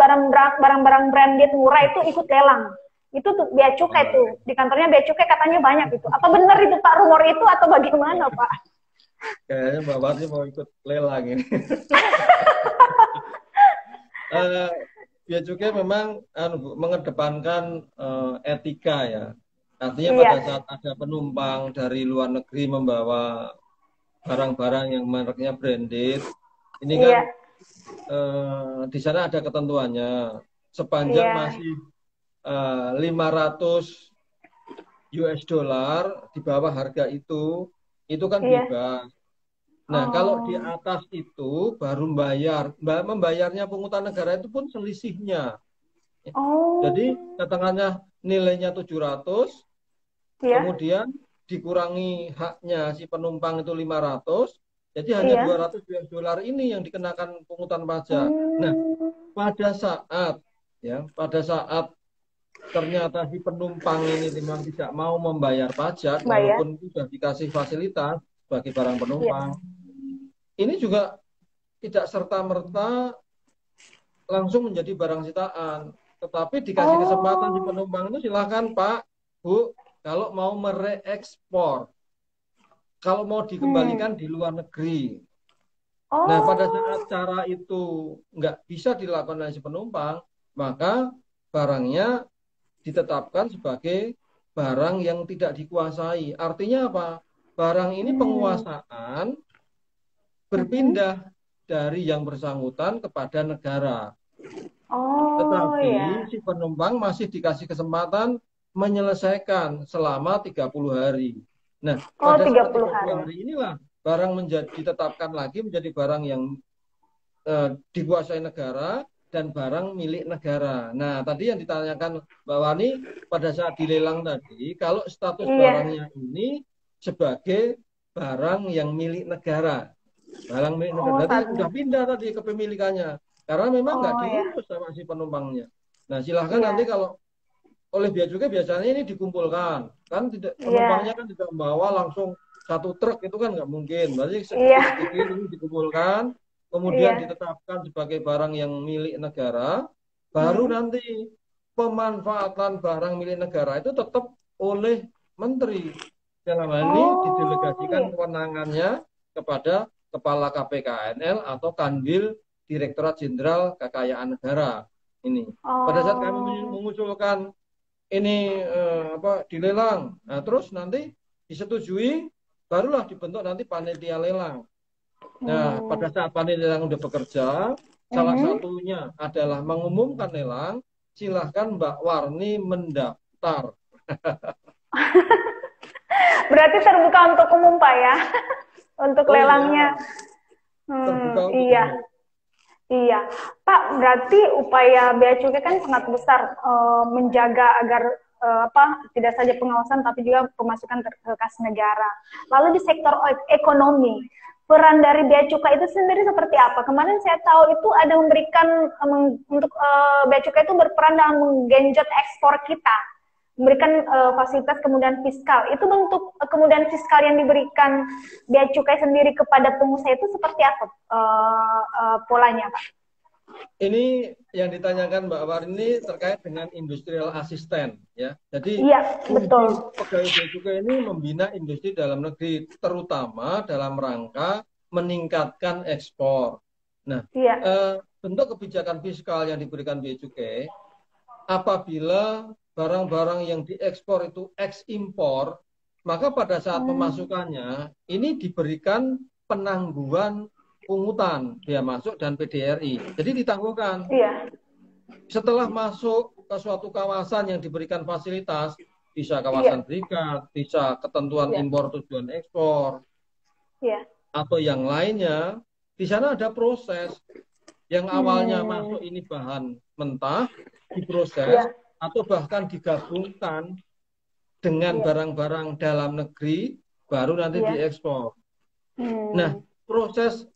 A: barang-barang branded murah itu ikut lelang. Itu tuh bea cukai tuh. Di kantornya bea cukai katanya banyak itu. Apa benar itu Pak rumor itu atau bagaimana Pak?
B: Kayaknya Mbak Warni mau ikut lelang ini. Bea cukai memang mengedepankan etika ya. Artinya pada saat ada penumpang dari luar negeri membawa barang-barang yang mereknya branded, ini kan di sana ada ketentuannya. Sepanjang masih 500 US dollar di bawah harga itu kan bebas. Nah, kalau di atas itu baru membayarnya pungutan negara itu pun selisihnya. Jadi katakanlah nilainya 700, kemudian dikurangi haknya si penumpang itu 500, jadi hanya 200 US dollar ini yang dikenakan pungutan pajak. Nah, pada saat ternyata si penumpang ini memang tidak mau membayar pajak, walaupun sudah dikasih fasilitas sebagai barang penumpang, ini juga tidak serta-merta langsung menjadi barang sitaan. Tetapi dikasih kesempatan si penumpang itu silahkan Pak, Bu, kalau mau mereekspor, kalau mau dikembalikan di luar negeri. Nah, pada saat cara itu nggak bisa dilakukan oleh si penumpang, maka barangnya ditetapkan sebagai barang yang tidak dikuasai. Artinya apa? Barang ini penguasaan berpindah dari yang bersangkutan kepada negara. Tetapi si penumpang masih dikasih kesempatan menyelesaikan selama 30 hari. Nah, pada saat 30 hari inilah barang ditetapkan lagi menjadi barang yang dikuasai negara dan barang milik negara. Nah, tadi yang ditanyakan Mbak Wani pada saat dilelang tadi, kalau status barangnya ini sebagai barang yang milik negara. Barang milik negara tadi sudah pindah tadi kepemilikannya. Karena memang nggak diurus sama si penumpangnya. Nah, silahkan nanti kalau oleh bea cukai biasanya ini dikumpulkan, kan tidak penumpangnya kan tidak membawa langsung satu truk, itu kan nggak mungkin. Berarti sedikit ini dikumpulkan, kemudian ditetapkan sebagai barang yang milik negara, baru nanti pemanfaatan barang milik negara itu tetap oleh menteri. Dalam hal ini didelegasikan kewenangannya kepada Kepala KPKNL atau Kanwil Direktorat Jenderal Kekayaan Negara. Ini pada saat kami mengusulkan ini dilelang, nah terus nanti disetujui, barulah dibentuk nanti panitia lelang. Nah, pada saat panitia lelang sudah bekerja, salah satunya adalah mengumumkan lelang, silahkan Mbak Warni mendaftar
A: Berarti terbuka untuk umum Pak ya, untuk lelangnya.
B: Terbuka untuk
A: Iya.
B: umum.
A: Iya, Pak. Berarti upaya Bea Cukai kan sangat besar menjaga agar tidak saja pengawasan tapi juga pemasukan kas negara. Lalu di sektor ekonomi, peran dari Bea Cukai itu sendiri seperti apa? Kemarin saya tahu itu ada memberikan untuk Bea Cukai itu berperan dalam menggenjot ekspor kita, memberikan fasilitas kemudahan fiskal. Itu bentuk kemudahan fiskal yang diberikan Bea Cukai sendiri kepada pengusaha itu seperti apa polanya, Pak?
B: Ini yang ditanyakan Mbak Warni terkait dengan industrial assistant, ya. Jadi
A: betul.
B: Pegawai Bea Cukai ini membina industri dalam negeri, terutama dalam rangka meningkatkan ekspor. Nah, bentuk kebijakan fiskal yang diberikan Bea Cukai, apabila barang-barang yang diekspor itu eksimpor, maka pada saat pemasukannya ini diberikan penangguhan pungutan bea masuk dan PDRI. Jadi ditangguhkan. Setelah masuk ke suatu kawasan yang diberikan fasilitas, bisa kawasan berikat, bisa ketentuan impor tujuan ekspor, atau yang lainnya, di sana ada proses yang awalnya masuk ini bahan mentah, diproses, atau bahkan digabungkan dengan barang-barang dalam negeri, baru nanti diekspor. Nah, proses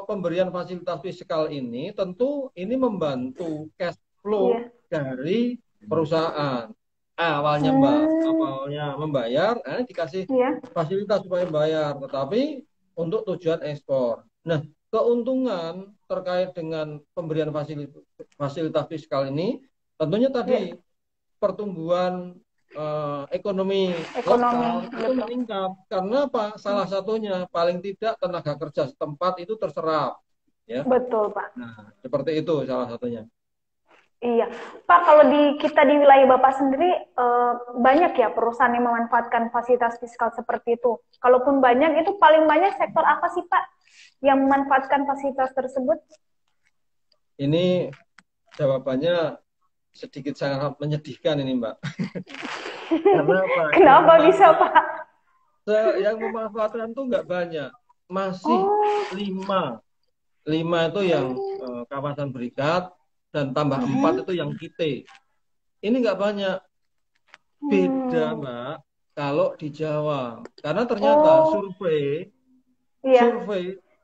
B: pemberian fasilitas fiskal ini tentu ini membantu cash flow dari perusahaan. Awalnya membayar, dikasih fasilitas supaya membayar, tetapi untuk tujuan ekspor. Nah, keuntungan terkait dengan pemberian fasilitas fiskal ini tentunya tadi pertumbuhan ekonomi lokal itu meningkat. Karena apa? Salah satunya paling tidak tenaga kerja setempat itu terserap. Ya?
A: Betul, Pak.
B: Nah, seperti itu salah satunya.
A: Iya, Pak. Kalau kita di wilayah Bapak sendiri banyak ya perusahaan yang memanfaatkan fasilitas fiskal seperti itu. Kalaupun banyak, itu paling banyak sektor apa sih Pak yang memanfaatkan fasilitas tersebut?
B: Ini jawabannya sedikit sangat menyedihkan ini Mbak. Karena apa?
A: Kenapa bisa Pak?
B: Yang memanfaatkan itu nggak banyak, masih 5 itu yang kawasan berikat dan tambah 4 itu yang kite. Ini nggak banyak. Beda Mbak kalau di Jawa, karena ternyata survei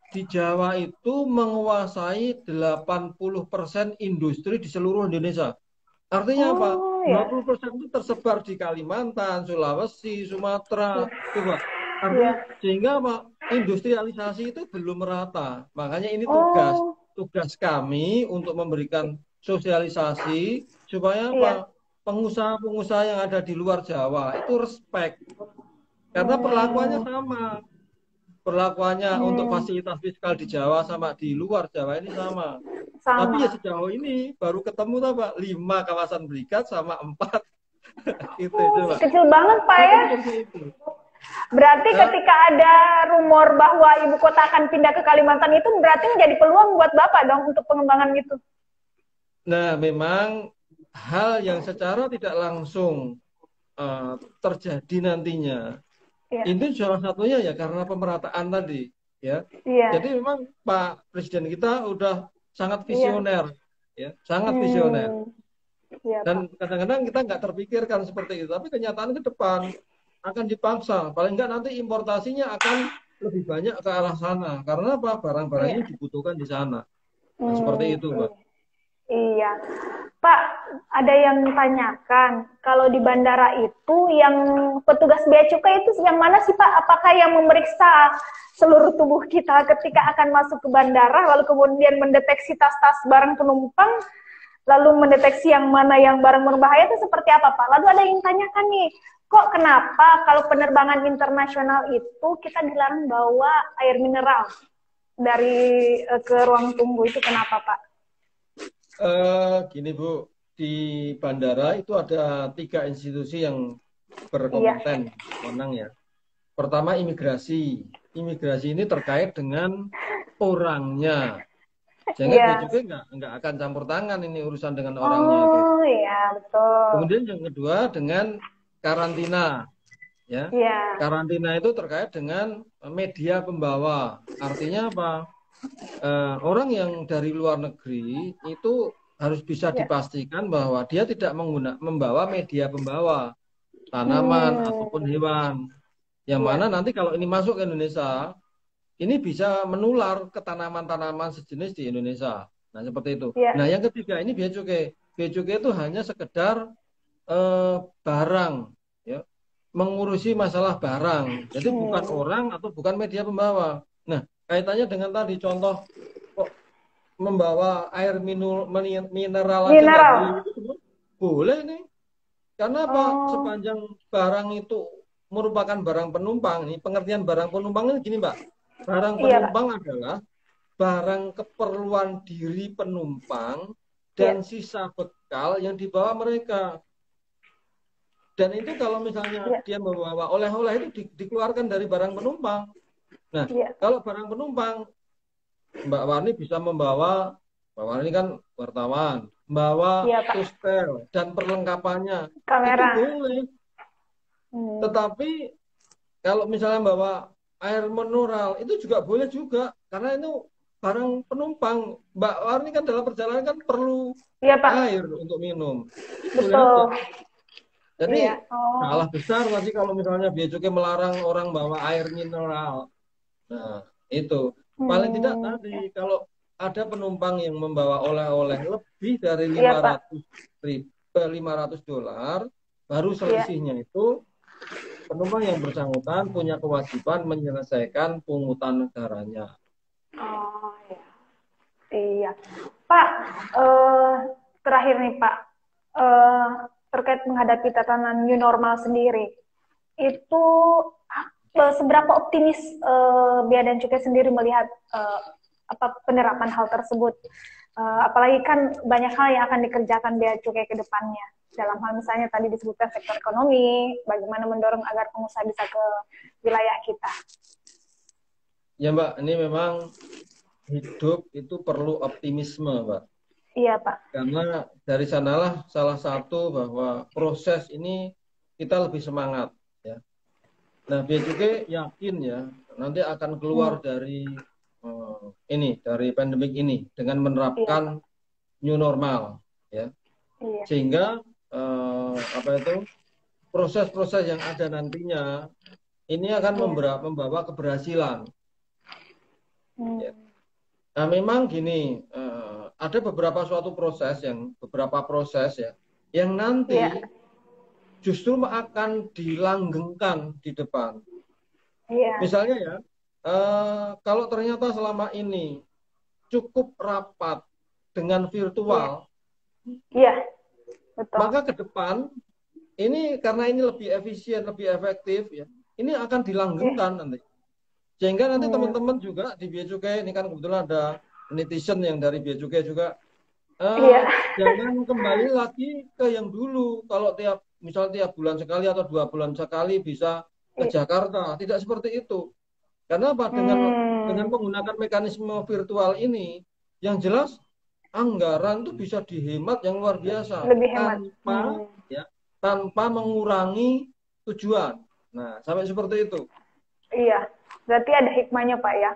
B: di Jawa itu menguasai 80% industri di seluruh Indonesia. Artinya apa? 20% itu tersebar di Kalimantan, Sulawesi, Sumatera, coba. Artinya sehingga apa? Industrialisasi itu belum merata. Makanya ini tugas kami untuk memberikan sosialisasi supaya apa? Pengusaha-pengusaha yang ada di luar Jawa itu respect. Karena perlakuannya sama. Perlakuannya untuk fasilitas fiskal di Jawa sama di luar Jawa ini sama. Tapi ya sejauh ini baru ketemu Pak 5 kawasan berikat sama 4 gitu coba.
A: Kecil banget Pak ya. Berarti ketika ada rumor bahwa ibu kota akan pindah ke Kalimantan itu berarti menjadi peluang buat Bapak dong untuk pengembangan itu.
B: Nah, memang hal yang secara tidak langsung terjadi nantinya. Itu salah satunya ya karena pemerataan tadi, ya. Jadi memang Pak Presiden kita udah sangat visioner, ya, sangat visioner. Dan kadang-kadang kita nggak terpikirkan seperti itu, tapi kenyataan ke depan akan dipaksa. Paling nggak nanti importasinya akan lebih banyak ke arah sana, karena apa? Barang-barang ini dibutuhkan di sana. Nah, seperti itu, Pak.
A: Iya. Pak, ada yang tanyakan, kalau di bandara itu yang petugas bea cukai itu yang mana sih Pak? Apakah yang memeriksa seluruh tubuh kita ketika akan masuk ke bandara, lalu kemudian mendeteksi tas-tas barang penumpang, lalu mendeteksi yang mana yang barang berbahaya itu seperti apa Pak? Lalu ada yang tanyakan nih, kok kenapa kalau penerbangan internasional itu kita dilarang bawa air mineral dari ke ruang tunggu, itu kenapa Pak?
B: Gini Bu, di bandara itu ada 3 institusi yang berkompeten, menang ya. Pertama imigrasi. Imigrasi ini terkait dengan orangnya. Sehingga juga nggak akan campur tangan ini urusan dengan orangnya.
A: Oh iya betul.
B: Kemudian yang kedua dengan karantina. Ya.
A: Yeah.
B: Karantina itu terkait dengan media pembawa. Artinya apa? Orang yang dari luar negeri itu harus bisa dipastikan bahwa dia tidak membawa media pembawa tanaman ataupun hewan. Yang mana nanti kalau ini masuk ke Indonesia, ini bisa menular ke tanaman-tanaman sejenis di Indonesia. Nah, seperti itu. Nah, yang ketiga ini bea cukai. Bea cukai itu hanya sekedar barang, ya, mengurusi masalah barang. Jadi bukan orang atau bukan media pembawa. Nah, kaitannya dengan tadi contoh kok membawa air mineral aja nggak boleh, boleh nih. Karena apa? Sepanjang barang itu merupakan barang penumpang. Nih, pengertian barang penumpang ini gini, Mbak. Barang penumpang adalah barang keperluan diri penumpang dan sisa bekal yang dibawa mereka. Dan itu kalau misalnya dia membawa oleh-oleh itu dikeluarkan dari barang penumpang. Nah, kalau barang penumpang, Mbak Warni bisa membawa, Mbak Warni kan wartawan, membawa tustel dan perlengkapannya.
A: Kamera.
B: Itu boleh. Tetapi kalau misalnya membawa air mineral, itu juga boleh juga. Karena itu barang penumpang. Mbak Warni kan dalam perjalanan kan perlu air untuk minum. Itu boleh aja. Jadi salah besar nanti kalau misalnya bea cukai melarang orang bawa air mineral. Nah, itu. Paling tidak tadi kalau ada penumpang yang membawa oleh-oleh lebih dari $500, baru selisihnya itu penumpang yang bersangkutan punya kewajiban menyelesaikan pungutan negaranya.
A: Oh iya. Pak, terakhir nih Pak, terkait menghadapi tatanan new normal sendiri, itu seberapa optimis Bea dan Cukai sendiri melihat penerapan hal tersebut? Apalagi kan banyak hal yang akan dikerjakan Bea Cukai ke depannya. Dalam hal misalnya tadi disebutkan sektor ekonomi, bagaimana mendorong agar pengusaha bisa ke wilayah kita.
B: Ya Mbak, ini memang hidup itu perlu optimisme Mbak.
A: Iya Pak.
B: Karena dari sanalah salah satu bahwa proses ini kita lebih semangat. Ya. Nah, Bea Cukai yakin ya nanti akan keluar dari dari pandemik ini dengan menerapkan new normal, ya. Sehingga proses-proses yang ada nantinya ini akan membawa keberhasilan. Ya. Nah, memang gini, ada beberapa proses ya, yang nanti justru akan dilanggengkan di depan. Misalnya ya, kalau ternyata selama ini cukup rapat dengan virtual,
A: betul.
B: Maka ke depan ini karena ini lebih efisien, lebih efektif ya, ini akan dilanggengkan nanti. Sehingga nanti teman-teman juga di Bea Cukai, ini kan kebetulan ada netizen yang dari Bea Cukai juga, jangan kembali lagi ke yang dulu. Kalau misal tiap bulan sekali atau 2 bulan sekali bisa ke Jakarta, tidak seperti itu. Karena apa? Dengan menggunakan mekanisme virtual ini, yang jelas anggaran itu bisa dihemat yang luar biasa tanpa mengurangi tujuan. Nah, sampai seperti itu.
A: Iya. Berarti ada hikmahnya Pak ya,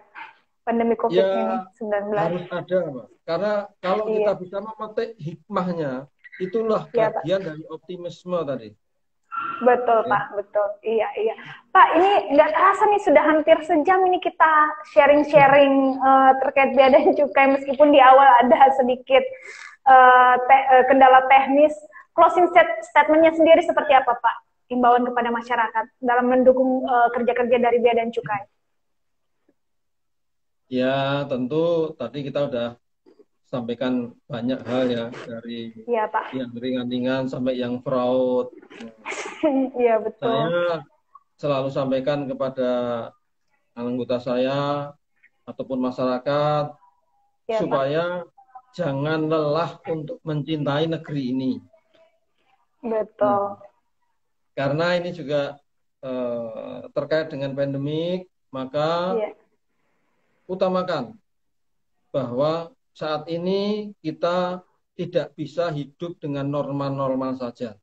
A: pandemi COVID-19.
B: Harus ada Pak. Karena kalau kita bisa memetik hikmahnya, itulah bagian dari optimisme tadi.
A: Betul Pak, betul. Iya. Pak, ini nggak terasa nih sudah hampir sejam ini kita sharing-sharing terkait Bea dan Cukai, meskipun di awal ada sedikit kendala teknis. Closing statement-nya sendiri seperti apa Pak? Himbauan kepada masyarakat dalam mendukung kerja-kerja dari Bea dan Cukai.
B: Ya, tentu tadi kita udah sampaikan banyak hal ya, dari yang ringan-ringan sampai yang fraud.
A: Iya, betul.
B: Saya selalu sampaikan kepada anggota saya ataupun masyarakat supaya jangan lelah untuk mencintai negeri ini.
A: Betul.
B: Karena ini juga terkait dengan pandemik, maka utamakan bahwa saat ini kita tidak bisa hidup dengan normal-normal saja.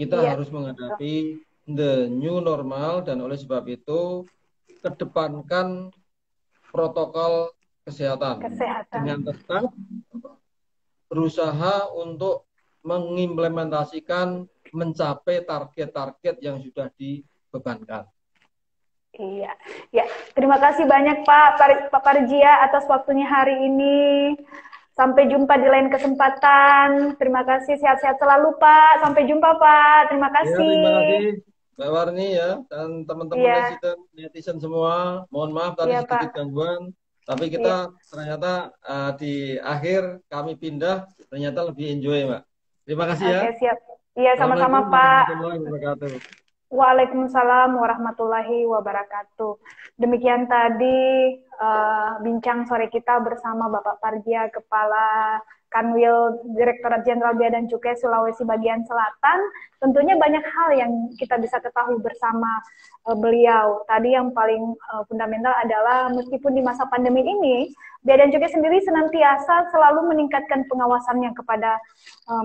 B: kita harus menghadapi the new normal, dan oleh sebab itu kedepankan protokol kesehatan. Dengan tetap berusaha untuk mengimplementasikan, mencapai target-target yang sudah dibebankan.
A: Iya, ya. Terima kasih banyak Pak Parjia atas waktunya hari ini. Sampai jumpa di lain kesempatan. Terima kasih, sehat-sehat selalu Pak. Sampai jumpa Pak. Terima kasih.
B: Ya, terima kasih Mbak Warni ya, dan teman-teman netizen semua. Mohon maaf tadi sedikit gangguan, tapi kita ternyata di akhir kami pindah, ternyata lebih enjoy Mbak. Terima kasih ya.
A: Oke, siap. Iya, sama-sama Pak. Waalaikumsalam warahmatullahi wabarakatuh. Demikian tadi bincang sore kita bersama Bapak Parjia, Kepala Kanwil Direktorat Jenderal Bea dan Cukai Sulawesi bagian Selatan. Tentunya banyak hal yang kita bisa ketahui bersama beliau. Tadi yang paling fundamental adalah meskipun di masa pandemi ini, Bea dan Cukai sendiri senantiasa selalu meningkatkan pengawasannya kepada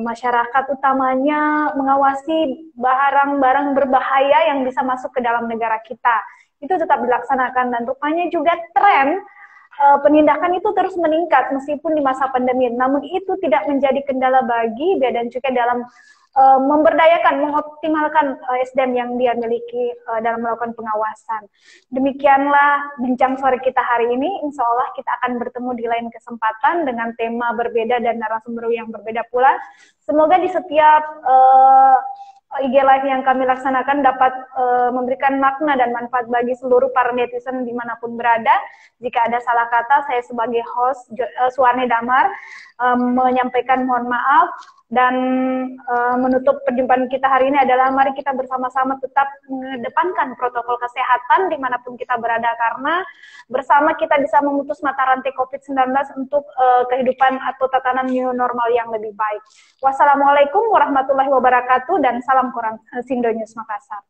A: masyarakat, utamanya mengawasi barang-barang berbahaya yang bisa masuk ke dalam negara kita. Itu tetap dilaksanakan, dan rupanya juga tren penindakan itu terus meningkat meskipun di masa pandemi. Namun itu tidak menjadi kendala bagi Bea dan Cukai dalam memberdayakan, mengoptimalkan SDM yang dia miliki dalam melakukan pengawasan. Demikianlah bincang sore kita hari ini. Insya Allah kita akan bertemu di lain kesempatan dengan tema berbeda dan narasumber yang berbeda pula. Semoga di setiap IG Live yang kami laksanakan dapat memberikan makna dan manfaat bagi seluruh para netizen dimanapun berada. Jika ada salah kata, saya sebagai host Suwarni Damar menyampaikan mohon maaf, dan menutup perjumpaan kita hari ini adalah mari kita bersama-sama tetap mengedepankan protokol kesehatan dimanapun kita berada, karena bersama kita bisa memutus mata rantai COVID-19 untuk kehidupan atau tatanan new normal yang lebih baik. Wassalamualaikum warahmatullahi wabarakatuh, dan salam Quran Sindo News Makassar.